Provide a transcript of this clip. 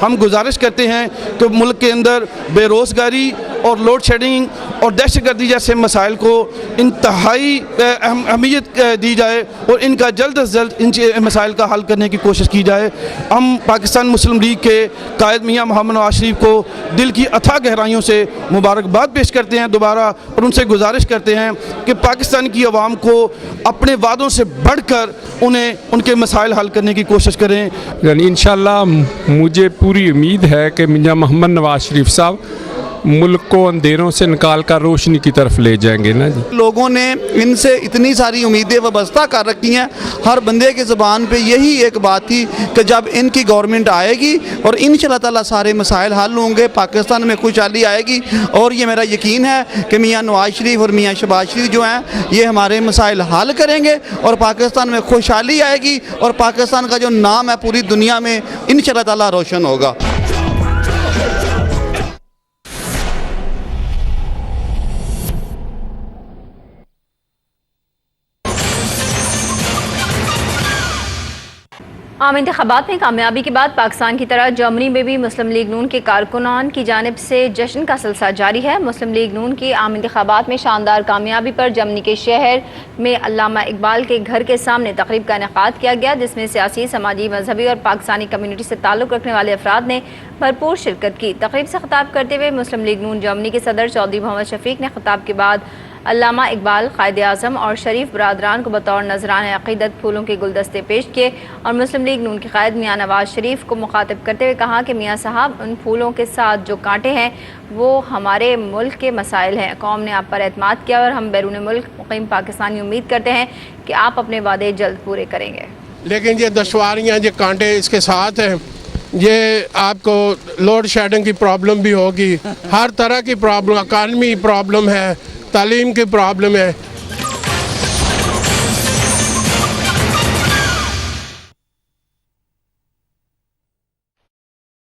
हम गुजारिश करते हैं कि मुल्क के अंदर बेरोज़गारी और लोड शेडिंग और दहशतगर्दी जैसे मसाइल को इंतहाई अहमियत दी जाए और इनका जल्द अज जल्द इन मसाइल का हल करने की कोशिश की जाए। हम पाकिस्तान मुस्लिम लीग के कायद मियाँ मोहम्मद नवाज शरीफ को दिल की अथाह गहराइयों से मुबारकबाद पेश करते हैं दोबारा, और उनसे गुजारिश करते हैं कि पाकिस्तान की आवाम को अपने वादों से बढ़कर उन्हें उनके मसाइल हल करने की कोशिश करें। यानी इंशाल्लाह मुझे पूरी उम्मीद है कि मियाँ मोहम्मद नवाज शरीफ साहब मुल्क को अंधेरों से निकाल कर रोशनी की तरफ ले जाएंगे ना जी। लोगों ने इनसे इतनी सारी उम्मीदें वाबस्ता कर रखी हैं, हर बंदे की ज़बान पे यही एक बात थी कि जब इनकी गवर्नमेंट आएगी और इंशाअल्लाह ताला सारे मसाइल हल होंगे, पाकिस्तान में खुशहाली आएगी। और ये मेरा यकीन है कि मियाँ नवाज शरीफ और मियाँ शहबाज शरीफ जो हैं ये हमारे मसाइल हल करेंगे और पाकिस्तान में खुशहाली आएगी और पाकिस्तान का जो नाम है पूरी दुनिया में इंशाअल्लाह ताला रोशन होगा। आम इंतखाबात में कामयाबी के बाद पाकिस्तान की तरह जर्मनी में भी मुस्लिम लीग नून के कारकुनान की जानिब से जश्न का सिलसिला जारी है। मुस्लिम लीग नून की आम इंतखाबात में शानदार कामयाबी पर जर्मनी के शहर में अल्लामा इकबाल के घर के सामने तकरीब का इनेकाद किया गया, जिसमें सियासी, समाजी, मजहबी और पाकिस्तानी कम्यूनिटी से ताल्लुक़ रखने वाले अफराद ने भरपूर शिरकत की। तकरीब से खिताब करते हुए मुस्लिम लीग नून जर्मनी के सदर चौधरी मोहम्मद शफीक ने खिताब के बाद अल्लामा इकबाल, कायद आज़म और शरीफ बरादरान को बतौर नजराने अक़ीदत फूलों के गुलदस्ते पेश किए और मुस्लिम लीग नून के कायद मियाँ नवाज शरीफ को मुखातिब करते हुए कहा कि मियाँ साहब, उन फूलों के साथ जो कांटे हैं वो हमारे मुल्क के मसाइल हैं। कौम ने आप पर एतमाद किया और हम बैरून मुल्क मुक़ीम पाकिस्तानी उम्मीद करते हैं कि आप अपने वादे जल्द पूरे करेंगे। लेकिन ये दुश्वारियाँ, ये कांटे इसके साथ हैं, ये आपको लोड शेडिंग की प्रॉब्लम भी होगी, हर तरह की प्रॉब्लम, इकानमी प्रॉब्लम है, तालीम की प्रॉब्लम है।